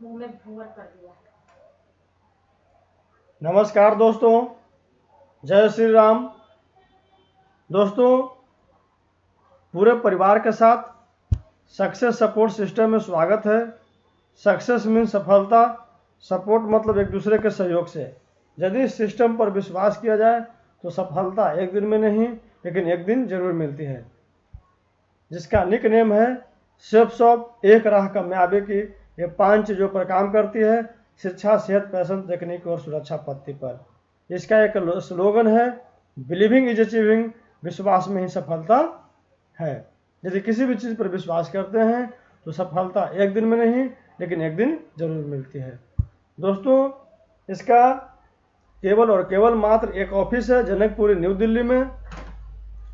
मुंह में भूवर कर दिया। नमस्कार दोस्तों, जय श्री राम। दोस्तों, पूरे परिवार के साथ सक्सेस सपोर्ट सिस्टम में स्वागत है। सक्सेस मीन सफलता, सपोर्ट मतलब एक दूसरे के सहयोग से। यदि इस सिस्टम पर विश्वास किया जाए तो सफलता एक दिन में नहीं लेकिन एक दिन जरूर मिलती है, जिसका निक नेम है शेप्स ऑफ एक राह कामयाबी की। ये 5 चीज़ों पर काम करती है: शिक्षा, सेहत, पैशन, तकनीक और सुरक्षा पत्ती पर। इसका एक स्लोगन है, बिलीविंग इज अचीविंग, विश्वास में ही सफलता है। यदि किसी भी चीज़ पर विश्वास करते हैं तो सफलता एक दिन में नहीं लेकिन एक दिन जरूर मिलती है। दोस्तों, इसका केवल और केवल मात्र एक ऑफिस है जनकपुरी, न्यू दिल्ली में,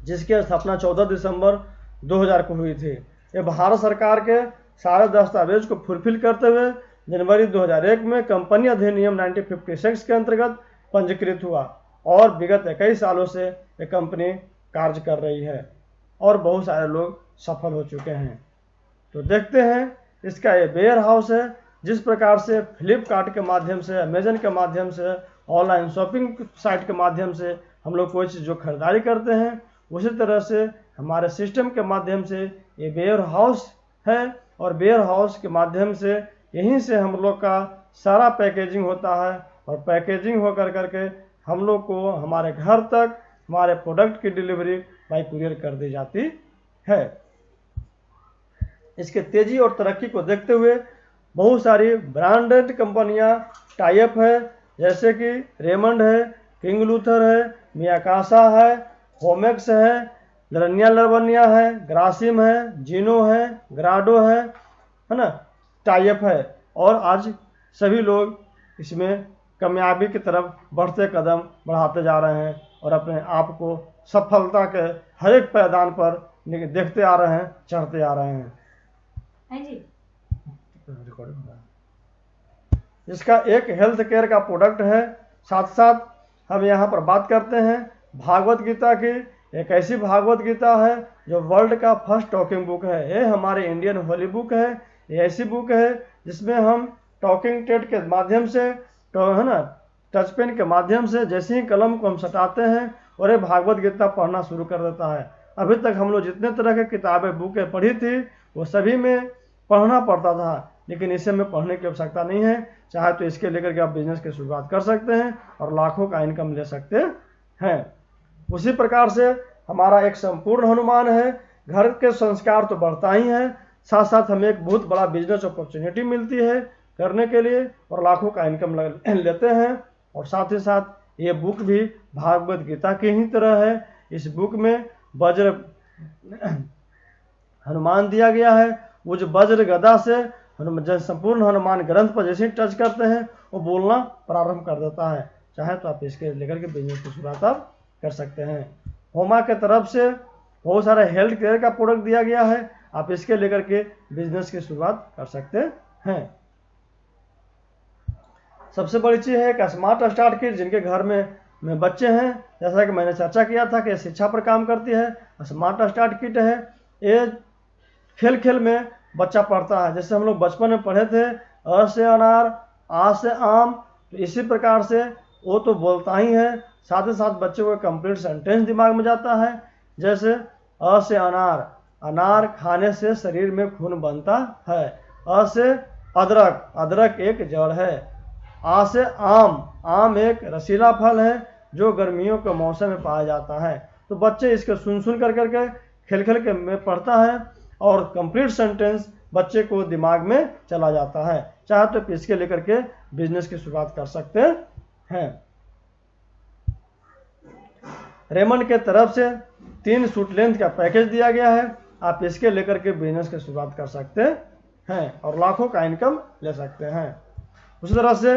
जिसकी स्थापना 14 दिसंबर 2000 को हुई थी। ये भारत सरकार के सारे दस्तावेज को फुलफिल करते हुए जनवरी 2001 में कंपनी अधिनियम 1956 के अंतर्गत पंजीकृत हुआ और विगत 21 सालों से ये कंपनी कार्य कर रही है और बहुत सारे लोग सफल हो चुके हैं। तो देखते हैं, इसका ये वेयर हाउस है। जिस प्रकार से फ्लिपकार्ट के माध्यम से, अमेजन के माध्यम से, ऑनलाइन शॉपिंग साइट के माध्यम से हम लोग कोई चीज़ जो खरीदारी करते हैं, उसी तरह से हमारे सिस्टम के माध्यम से ये वेयर हाउस है और वेयर हाउस के माध्यम से यहीं से हम लोग का सारा पैकेजिंग होता है और पैकेजिंग होकर करके हम लोग को हमारे घर तक हमारे प्रोडक्ट की डिलीवरी बाय कुरियर कर दी जाती है। इसके तेजी और तरक्की को देखते हुए बहुत सारी ब्रांडेड कंपनियां टाई अप है, जैसे कि रेमंड है, किंग लूथर है, मियाकासा है, होमेक्स है, लरनिया लरबनिया है, ग्रासिम है, जीनो है, ग्राडो है ना, टाई अप है। और आज सभी लोग इसमें कामयाबी की तरफ बढ़ते कदम बढ़ाते जा रहे हैं और अपने आप को सफलता के हर एक पैदान पर देखते आ रहे हैं, चढ़ते आ रहे हैं। इसका एक हेल्थ केयर का प्रोडक्ट है। साथ साथ हम यहाँ पर बात करते हैं भागवत गीता की। एक ऐसी भागवत गीता है जो वर्ल्ड का फर्स्ट टॉकिंग बुक है। ये हमारे इंडियन होली बुक है। ये ऐसी बुक है जिसमें हम टॉकिंग टेड के माध्यम से, है ना, टच पेन के माध्यम से जैसे ही कलम को हम सटाते हैं और ये भागवत गीता पढ़ना शुरू कर देता है। अभी तक हम लोग जितने तरह के किताबें बुकें पढ़ी थी वो सभी में पढ़ना पड़ता था, लेकिन इसे में पढ़ने की आवश्यकता नहीं है। चाहे तो इसके लेकर के आप बिजनेस की शुरुआत कर सकते हैं और लाखों का इनकम ले सकते हैं। उसी प्रकार से हमारा एक संपूर्ण हनुमान है। घर के संस्कार तो बढ़ता ही है, साथ साथ हमें एक बहुत बड़ा बिजनेस अपॉर्चुनिटी मिलती है करने के लिए और लाखों का इनकम लेते हैं। और साथ ही साथ ये बुक भी भागवत गीता की ही तरह है। इस बुक में वज्र हनुमान दिया गया है। वो जो वज्र गदा से संपूर्ण हनुमान ग्रंथ पर जैसे टच करते हैं वो बोलना प्रारंभ कर देता है। चाहे तो आप इसके लेकर के बिजनेस की शुरुआत आप कर सकते हैं। होमा के तरफ से बहुत सारा हेल्थ केयर का प्रोडक्ट दिया गया है, आप इसके लेकर के बिजनेस की शुरुआत कर सकते हैं। सबसे बड़ी चीज़ है कि स्मार्ट स्टार्ट किट, जिनके घर में बच्चे हैं, जैसा कि मैंने चर्चा किया था कि शिक्षा पर काम करती है। स्मार्ट स्टार्ट किट है, ये खेल खेल में बच्चा पढ़ता है। जैसे हम लोग बचपन में पढ़े थे अ से अनार, आ से आम, तो इसी प्रकार से वो तो बोलता ही है, साथ ही साथ बच्चे को कंप्लीट सेंटेंस दिमाग में जाता है। जैसे अ से अनार, अनार खाने से शरीर में खून बनता है। अ से अदरक, अदरक एक जड़ है। आ से आम, आम एक रसीला फल है जो गर्मियों के मौसम में पाया जाता है। तो बच्चे इसको सुन सुन करके खेल खेल के में पढ़ता है और कंप्लीट सेंटेंस बच्चे को दिमाग में चला जाता है। चाहे तो इसके लेकर के बिजनेस की शुरुआत कर सकते हैं। रेमंड के तरफ से 3 सूट लेंथ का पैकेज दिया गया है, आप इसके लेकर के बिजनेस की शुरुआत कर सकते हैं और लाखों का इनकम ले सकते हैं। उसी तरह से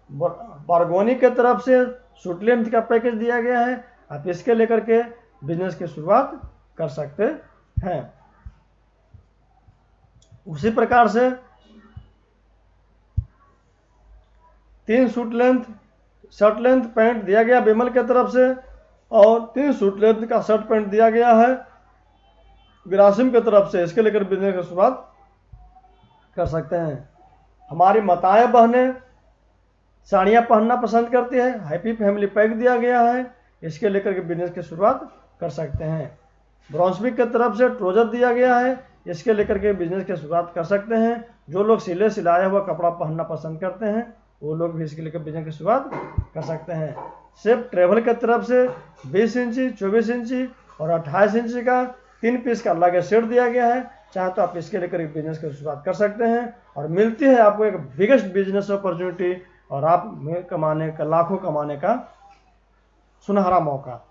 बारगोनी के तरफ से सूट लेंथ का पैकेज दिया गया है, आप इसके लेकर के बिजनेस की शुरुआत कर सकते हैं। उसी प्रकार से 3 suit length shirt length pant दिया गया विमल के तरफ से और 3 सूट लेंथ का शर्ट पैंट दिया गया है ग्रासिम की तरफ से। इसके लेकर बिजनेस की शुरुआत कर सकते हैं। हमारी माताएं बहनें साड़ियाँ पहनना पसंद करती है, हैप्पी फैमिली पैक दिया गया है, इसके लेकर के बिजनेस की शुरुआत कर सकते हैं। ब्राउन्सविक की तरफ से ट्रोजर दिया गया है, इसके लेकर के बिजनेस की शुरुआत कर सकते हैं। जो लोग सिलाया हुआ कपड़ा पहनना पसंद करते हैं वो लोग भी इसके लेकर बिजनेस की शुरुआत कर सकते हैं। सिर्फ ट्रेवल की तरफ से 20 इंची, 24 इंची और 28 इंची का 3 पीस का अलग सेट दिया गया है। चाहे तो आप इसके लेकर बिजनेस की शुरुआत कर सकते हैं और मिलती है आपको एक बिगेस्ट बिजनेस अपॉर्चुनिटी और आप कमाने का, लाखों कमाने का सुनहरा मौका।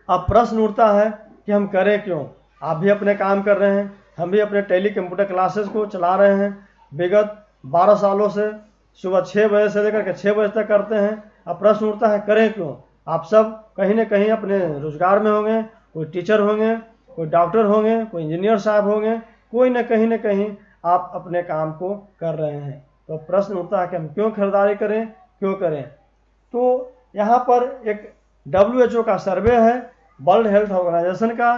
अब प्रश्न उठता है कि हम करें क्यों। आप भी अपने काम कर रहे हैं, हम भी अपने टेली कंप्यूटर क्लासेस को चला रहे हैं। विगत 12 सालों से सुबह 6 बजे से लेकर के 6 बजे तक करते हैं। अब प्रश्न उठता है करें क्यों। आप सब कहीं ना कहीं अपने रोजगार में होंगे, कोई टीचर होंगे, कोई डॉक्टर होंगे, कोई इंजीनियर साहब होंगे, कोई ना कहीं आप अपने काम को कर रहे हैं। तो प्रश्न उठता है कि हम क्यों खरीदारी करें, क्यों करें। तो यहाँ पर एक WHO का सर्वे है, वर्ल्ड हेल्थ ऑर्गेनाइजेशन का।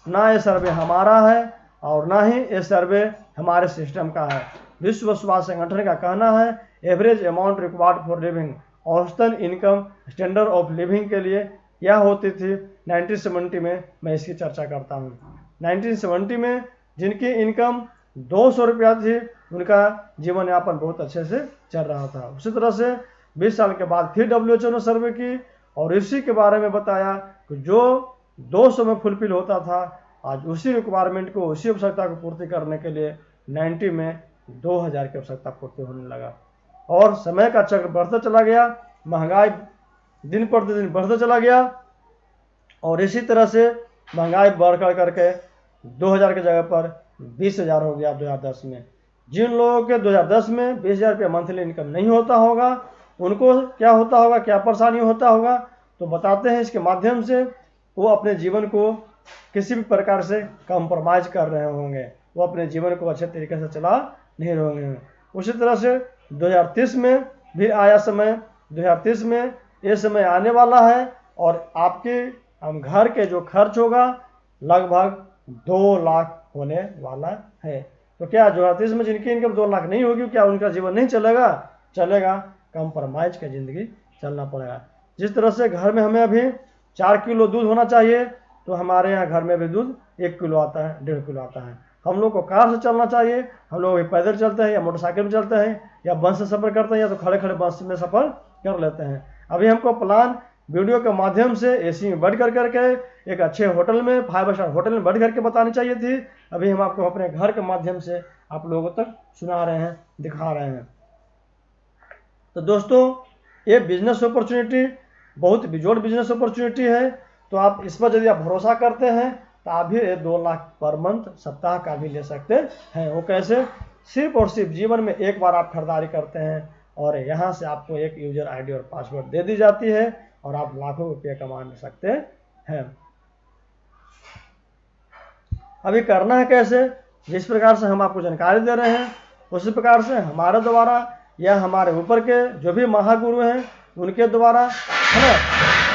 ना ये सर्वे हमारा है और ना ही ये सर्वे हमारे सिस्टम का है। विश्व स्वास्थ्य संगठन का कहना है average amount required for living, औसतन इनकम स्टैंडर्ड ऑफ लिविंग के लिए क्या होती थी 1970 में। मैं इसकी चर्चा करता हूँ। 1970 में जिनकी इनकम 200 रुपया थी उनका जीवन यापन बहुत अच्छे से चल रहा था। उसी तरह से 20 साल के बाद फिर WHO ने सर्वे की और इसी के बारे में बताया कि जो 200 में फुलफिल होता था आज उसी रिक्वायरमेंट को, उसी आवश्यकता को पूर्ति करने के लिए 90 में 2000 की आवश्यकता पूर्ति होने लगा। और समय का चक्र बढ़ता चला गया, महंगाई दिन प्रतिदिन बढ़ता चला गया और इसी तरह से महंगाई बढ़ करके 2000 की जगह पर 20,000 हो गया 2010 में। जिन लोगों के 2010 में 20,000 रुपये मंथली इनकम नहीं होता होगा उनको क्या होता होगा, क्या परेशानी होता होगा, तो बताते हैं। इसके माध्यम से वो अपने जीवन को किसी भी प्रकार से कंप्रोमाइज कर रहे होंगे, वो अपने जीवन को अच्छे तरीके से चला नहीं रहे होंगे। उसी तरह से 2030 में भी आया समय, 2030 में ये समय आने वाला है और आपके घर के जो खर्च होगा लगभग 2 लाख होने वाला है। तो क्या 2030 में जिनकी इनकम 2 लाख नहीं होगी क्या उनका जीवन नहीं चलेगा? चलेगा। कंप्रोमाइज की जिंदगी चलना पड़ेगा। जिस तरह से घर में हमें अभी 4 किलो दूध होना चाहिए तो हमारे यहाँ घर में भी दूध 1 किलो आता है, 1.5 किलो आता है। हम लोग को कार से चलना चाहिए, हम लोग पैदल चलते हैं या मोटरसाइकिल में चलते हैं या बस से सफ़र करते हैं या तो खड़े खड़े बस में सफ़र कर लेते हैं। अभी हमको प्लान वीडियो के माध्यम से AC में बैठ करके एक अच्छे होटल में, 5 स्टार होटल में बैठ करके बतानी चाहिए थी। अभी हम आपको अपने घर के माध्यम से आप लोगों तक सुना रहे हैं, दिखा रहे हैं। तो दोस्तों ये बिजनेस अपॉर्चुनिटी बहुत बेजोड़ बिजनेस अपॉर्चुनिटी है। तो आप इस पर यदि आप भरोसा करते हैं तो आप भी 2 लाख पर मंथ सप्ताह का भी ले सकते हैं। वो कैसे? सिर्फ और सिर्फ जीवन में एक बार आप खरीदारी करते हैं और यहाँ से आपको एक यूजर ID और पासवर्ड दे दी जाती है और आप लाखों रुपये कमा सकते हैं। अभी करना है कैसे? जिस प्रकार से हम आपको जानकारी दे रहे हैं उसी प्रकार से हमारे द्वारा या हमारे ऊपर के जो भी महागुरु हैं उनके द्वारा, है ना,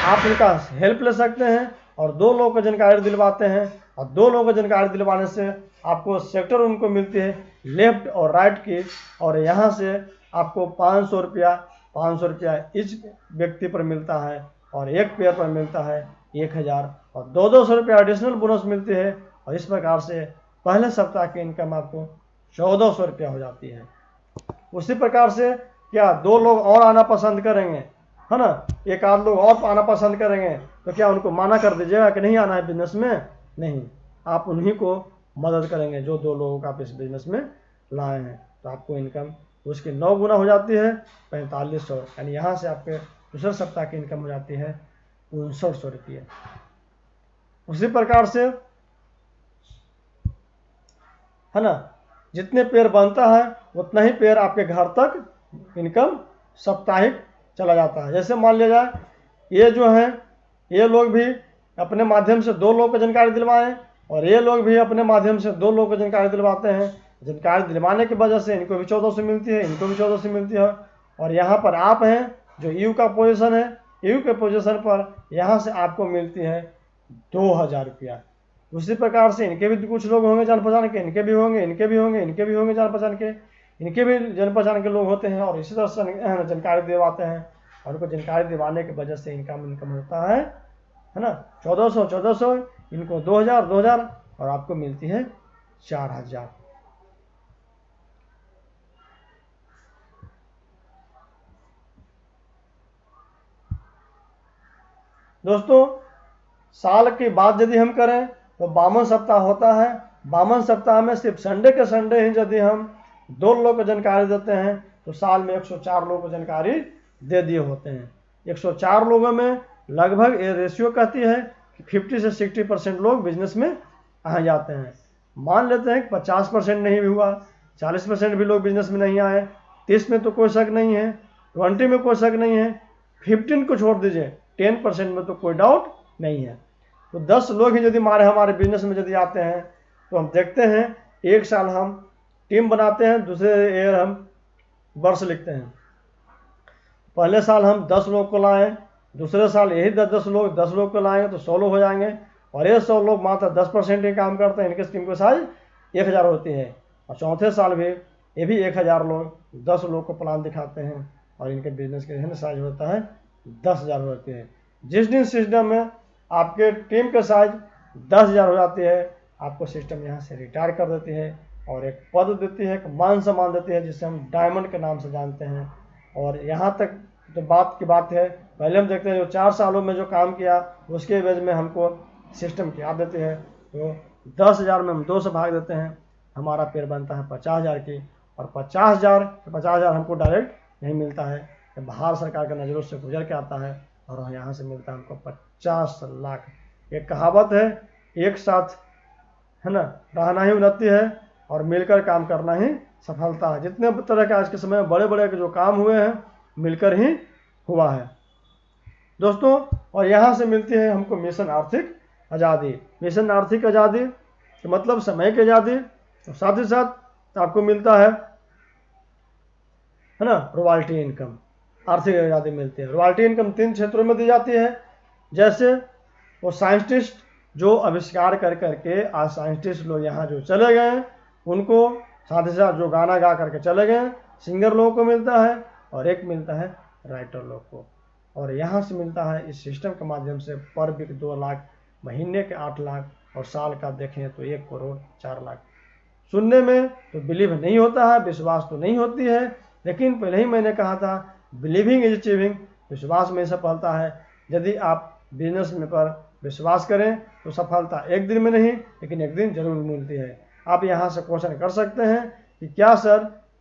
आप उनका हेल्प ले सकते हैं और 2 लोगों को जानकारी दिलवाते हैं और 2 लोगों को जानकारी दिलवाने से आपको सेक्टर उनको मिलती है लेफ्ट और राइट की, और यहाँ से आपको 500 रुपया इस व्यक्ति पर मिलता है और एक पेयर पर मिलता है 1000 और 200 रुपया एडिशनल बोनस मिलती है। और इस प्रकार से पहले सप्ताह की इनकम आपको 1400 रुपया हो जाती है। उसी प्रकार से क्या 2 लोग और आना पसंद करेंगे, है ना, 1 आध लोग और आना पसंद करेंगे तो क्या उनको माना कर दीजिएगा कि नहीं आना है बिजनेस में? नहीं, आप उन्हीं को मदद करेंगे जो 2 लोगों का आप इस बिजनेस में लाए हैं। तो आपको इनकम उसकी 9 गुना हो जाती है 4500, यानी यहाँ से आपके दूसरे सप्ताह की इनकम हो जाती है 5900 रुपये। उसी प्रकार से, है ना, जितने पेयर बनता है उतना ही पेयर आपके घर तक इनकम साप्ताहिक चला जाता है। जैसे मान लिया जाए ये जो है ये लोग भी अपने माध्यम से 2 लोगों को जानकारी दिलवाएं और ये लोग भी अपने माध्यम से 2 लोगों को जानकारी दिलवाते हैं। जानकारी दिलवाने की वजह से इनको भी 1400 मिलती है, इनको भी 1400 मिलती है। और यहाँ पर आप हैं जो यू का पोजीशन है, यू के पोजीशन पर यहाँ से आपको मिलती है 2000 रुपया। उसी प्रकार से इनके भी कुछ लोग होंगे जान पहचान के, इनके भी होंगे, इनके भी होंगे, इनके भी होंगे जान पहचान के, इनके भी जान पहचान के लोग होते हैं, और इसी तरह से जानकारी दिलवाते हैं, और उनको जानकारी दिलवाने की वजह से इनकम होता है ना 1400 इनको 2000 और आपको मिलती है 4000। दोस्तों साल की बात यदि हम करें तो 52 सप्ताह होता है। 52 सप्ताह में सिर्फ संडे के संडे ही यदि हम 2 लोग को जानकारी देते हैं तो साल में 104 लोगों को जानकारी दे दिए होते हैं। 104 लोगों में लगभग ये रेशियो कहती है कि 50 से 60% लोग बिजनेस में आ जाते हैं। मान लेते हैं कि 50% नहीं भी हुआ, 40% भी लोग बिजनेस में नहीं आए, 30 में तो कोई शक नहीं है, 20 में कोई शक नहीं है, 15 को छोड़ दीजिए, 10% में तो कोई डाउट नहीं है। तो 10 लोग ही यदि हमारे बिजनेस में यदि आते हैं तो हम देखते हैं एक साल हम टीम बनाते हैं, दूसरे ईयर हम वर्ष लिखते हैं। पहले साल हम 10 लोग को लाएं, दूसरे साल यही 10 लोग को लाएंगे तो 100 लोग हो जाएंगे, और ये 100 लोग मात्र 10% ही काम करते हैं, इनके टीम की साइज 1000 होती है। और चौथे साल भी ये भी 1000 लोग 10 लोग को प्लान दिखाते हैं, और इनके बिजनेस के साइज होता है 10,000 होती है। जिस दिन सिस्टम में आपके टीम के साइज 10,000 हो जाती है, आपको सिस्टम यहाँ से रिटायर कर देती है और एक पद देती है, एक मान सम्मान देती है, जिसे हम डायमंड के नाम से जानते हैं। और यहाँ तक तो बात की बात है, पहले हम देखते हैं जो 4 सालों में जो काम किया उसके एवज में हमको सिस्टम क्या देती है, तो 10,000 में हम 2 से भाग देते हैं, हमारा पेड़ बनता है 50,000 की। और 50,000 हमको डायरेक्ट नहीं मिलता है, बाहर सरकार के नज़रों से गुजर के आता है, और यहाँ से मिलता है हमको 50 लाख। एक कहावत है, एक साथ है ना रहना ही उन्नति है, और मिलकर काम करना ही सफलता है। जितने तरह के आज के समय में बड़े बड़े जो काम हुए हैं मिलकर ही हुआ है दोस्तों। और यहाँ से मिलती है हमको मिशन आर्थिक आज़ादी। मिशन आर्थिक आज़ादी तो मतलब समय की आज़ादी, और साथ ही साथ आपको मिलता है ना रॉयल्टी इनकम, आर्थिक आज़ादी मिलती है। रॉयल्टी इनकम 3 क्षेत्रों में दी जाती है, जैसे वो साइंटिस्ट जो आविष्कार कर करके आज साइंटिस्ट लोग यहाँ जो चले गए उनको, साथ ही साथ जो गाना गा करके चले गए सिंगर लोगों को मिलता है, और एक मिलता है राइटर लोग को। और यहाँ से मिलता है इस सिस्टम के माध्यम से पर वीक 2 लाख, महीने के 8 लाख, और साल का देखें तो 1 करोड़ 4 लाख। सुनने में तो बिलीव नहीं होता है, विश्वास तो नहीं होती है, लेकिन पहले ही मैंने कहा था बिलीविंग इज अचीविंग, विश्वास में सफलता है। यदि आप बिजनेस में पर विश्वास करें तो सफलता एक दिन में नहीं लेकिन एक दिन जरूर मिलती है। आप यहाँ से क्वेश्चन कर सकते हैं कि क्या सर,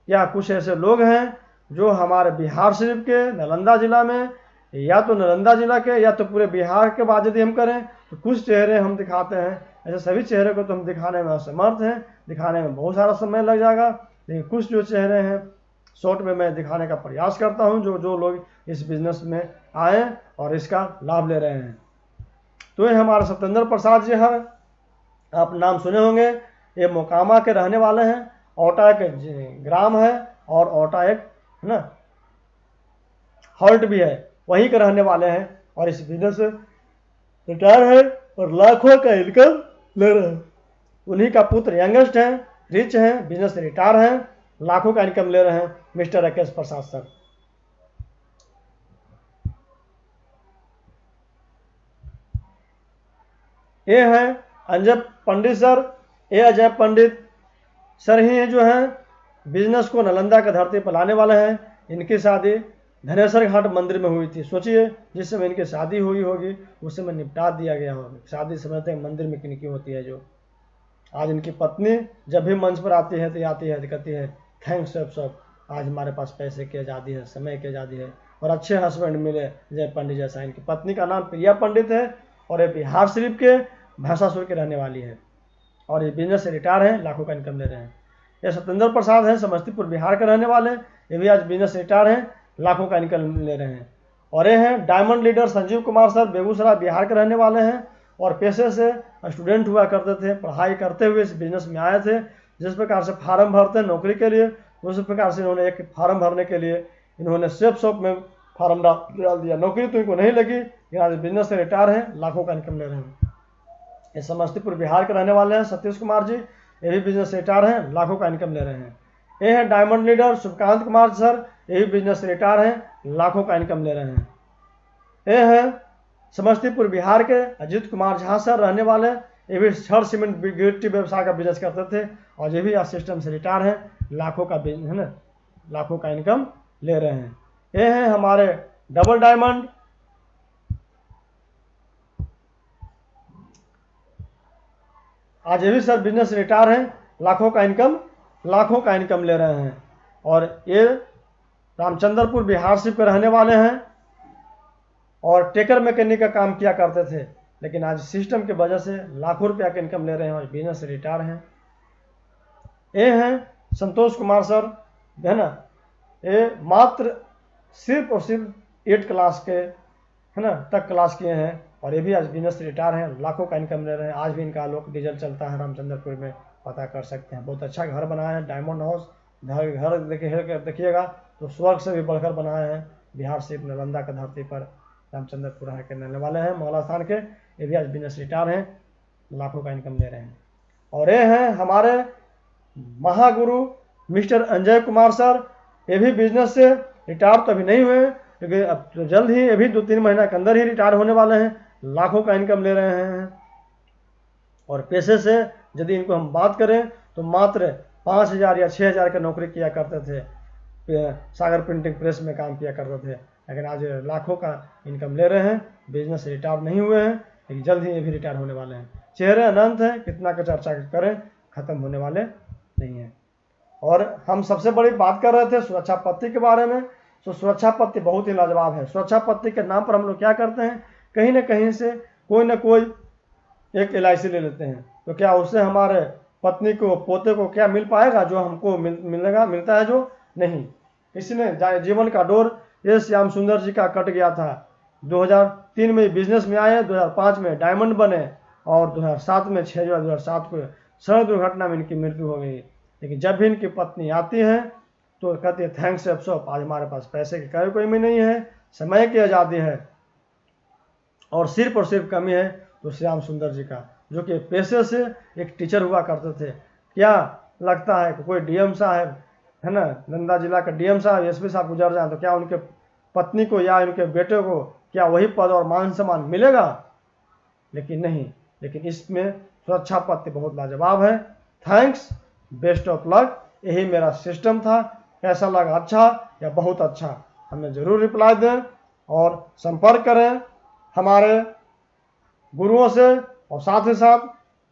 क्या कुछ ऐसे लोग हैं जो हमारे बिहार शरीफ के नालंदा जिला में, या तो नालंदा जिला के या तो पूरे बिहार के बाद यदि हम करें तो कुछ चेहरे हम दिखाते हैं, ऐसे सभी चेहरे को तो हम दिखाने में असमर्थ हैं, दिखाने में बहुत सारा समय लग जाएगा, लेकिन कुछ जो चेहरे हैं शॉर्ट में मैं दिखाने का प्रयास करता हूं, जो लोग इस बिजनेस में आए और इसका लाभ ले रहे हैं। तो ये हमारे सत्येंद्र प्रसाद जी हैं, आप नाम सुने होंगे, ये मोकामा के रहने वाले हैं, औटा एक ग्राम है और औटा एक है ना हॉल्ट भी है, वहीं के रहने वाले हैं, और इस बिजनेस से रिटायर है और लाखों का इनकम ले रहे हैं। उन्हीं का पुत्र यंगेस्ट है, रिच है, बिजनेस से रिटायर है, लाखों का इनकम ले रहे हैं, मिस्टर राकेश प्रसाद सर। ये हैं अजय पंडित सर, ये अजय पंडित सर ही जो हैं बिजनेस को नालंदा के धरती पर लाने वाले हैं। इनकी शादी धनेश्वर घाट मंदिर में हुई थी। सोचिए जिस समय इनकी शादी हुई होगी उस समय निपटा दिया गया होगा। शादी समझते हैं मंदिर में किनकी होती है। जो आज इनकी पत्नी जब भी मंच पर आती है तो कहती है थैंक्स सब, आज हमारे पास पैसे की आज़ादी है, समय की आज़ादी है, और अच्छे हस्बैंड मिले जय पंडित जैसा। इनकी पत्नी का नाम प्रिया पंडित है और ये बिहार शरीफ के भैंसासुर के रहने वाली है, और ये बिजनेस से रिटायर हैं, लाखों का इनकम ले रहे हैं। ये सत्येंद्र प्रसाद हैं, समस्तीपुर बिहार के रहने वाले, ये भी आज बिजनेस से रिटायर हैं, लाखों का इनकम ले रहे हैं। और ये हैं diamond leader Sanjeev Kumar sir, Begusarai Bihar के रहने वाले हैं, और पेशे से स्टूडेंट हुआ करते थे, पढ़ाई करते हुए इस बिजनेस में आए थे। जिस प्रकार से फार्म भरते हैं नौकरी के लिए, उस प्रकार से इन्होंने एक फार्म भरने के लिए इन्होंने सेफ शॉप में फार्म डाल दिया। नौकरी तो इनको नहीं लगी, यहाँ बिजनेस से रिटायर हैं, लाखों का इनकम ले रहे हैं। ये समस्तीपुर बिहार के रहने वाले हैं सतीश कुमार जी, ये भी बिजनेस रिटायर हैं, लाखों का इनकम ले रहे हैं। ये है diamond leader Shubhkant Kumar sir, ये भी बिजनेस रिटायर हैं, लाखों का इनकम ले रहे हैं। ये है समस्तीपुर बिहार के अजीत कुमार झा सर, रहने वाले, ये भी छड़ सीमेंट गिट्टी व्यवसाय का बिजनेस करते थे और ये भी आज सिस्टम से रिटायर हैं, लाखों का है ना, लाखों का इनकम ले रहे हैं। ये हैं हमारे डबल डायमंड, आज ये भी सर बिजनेस रिटायर हैं, लाखों का इनकम ले रहे हैं। और ये रामचंद्रपुर बिहार से पे रहने वाले हैं और टेकर मैकेनिक का काम किया करते थे, लेकिन आज सिस्टम की वजह से लाखों रुपया का इनकम ले रहे हैं और बिजनेस से रिटायर हैं। ये हैं संतोष कुमार सर, है ना, ये मात्र सिर्फ और सिर्फ 8 क्लास के, है ना, तक क्लास किए हैं और ये भी आज बिजनेस से रिटायर हैं, लाखों का इनकम ले रहे हैं। आज भी इनका लोक डीजल चलता है रामचंद्रपुर में, पता कर सकते हैं। बहुत अच्छा घर बनाया है, डायमंड हाउस घर देखिएगा तो स्वर्ग से भी बढ़कर बनाए हैं। बिहार से नालंदा की धरती पर रामचंद्रपुर के रहने वाले हैं, मोहला स्थान के, ये भी आज बिजनेस रिटायर हैं, लाखों का इनकम ले रहे हैं। और ये हैं हमारे महागुरु मिस्टर अंजय कुमार सर, ये भी बिजनेस से रिटायर तो अभी नहीं हुए, क्योंकि अब तो जल्द ही, ये भी 2-3 महीना के अंदर ही रिटायर होने वाले हैं, लाखों का इनकम ले रहे हैं। और पैसे से यदि इनको हम बात करें तो मात्र 5,000 या 6,000 की नौकरी किया करते थे, सागर प्रिंटिंग प्रेस में काम किया करते थे, लेकिन आज लाखों का इनकम ले रहे हैं, बिजनेस से रिटायर नहीं हुए हैं, लेकिन जल्द ही ये भी रिटायर होने वाले हैं। चेहरे अनंत हैं, कितना का चर्चा करें, खत्म होने वाले नहीं हैं। और हम सबसे बड़ी बात कर रहे थे सुरक्षा पत्ती के बारे में। तो सुरक्षा पत्ती बहुत ही लाजवाब है। सुरक्षा पत्ती के नाम पर हम लोग क्या करते हैं, कहीं ना कहीं से कोई ना कोई एक LIC ले लेते हैं, तो क्या उससे हमारे पत्नी को, पोते को क्या मिल पाएगा जो हमको मिलता है जो नहीं। इसने जीवन का डोर ये श्याम सुंदर जी का कट गया था। 2003 में बिजनेस में आए, 2005 में डायमंड बने और 2007 में 6 जुलाई 2007 को सड़क दुर्घटना में इनकी मृत्यु हो गई। लेकिन जब भी इनकी पत्नी आती है तो कहते हैं थैंक्स अफसोस, आज हमारे पास पैसे की कोई भी नहीं है, समय की आज़ादी है और सिर्फ कमी है तो श्याम सुंदर जी का, जो कि पेशे से एक टीचर हुआ करते थे। क्या लगता है कि कोई DM साहब, है ना, नंदा जिला का DM साहब, SP साहब गुजर जाए तो क्या उनके पत्नी को या उनके बेटे को क्या वही पद और मान सम्मान मिलेगा? लेकिन नहीं। लेकिन इसमें सुरक्षा पत्ती बहुत लाजवाब है। थैंक्स, बेस्ट ऑफ लक, यही मेरा सिस्टम था। कैसा लगा, अच्छा या बहुत अच्छा, हमें ज़रूर रिप्लाई दें और संपर्क करें हमारे गुरुओं से। और साथ ही साथ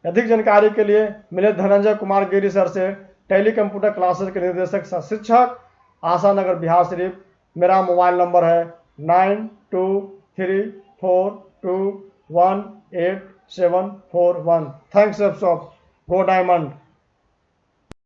अधिक जानकारी के लिए मिले धनंजय कुमार गिरी सर से, टेली कंप्यूटर क्लासेस के निर्देशक सह शिक्षक, आशा नगर, बिहार शरीफ। मेरा मोबाइल नंबर है 9234218741। Thanks of go diamond.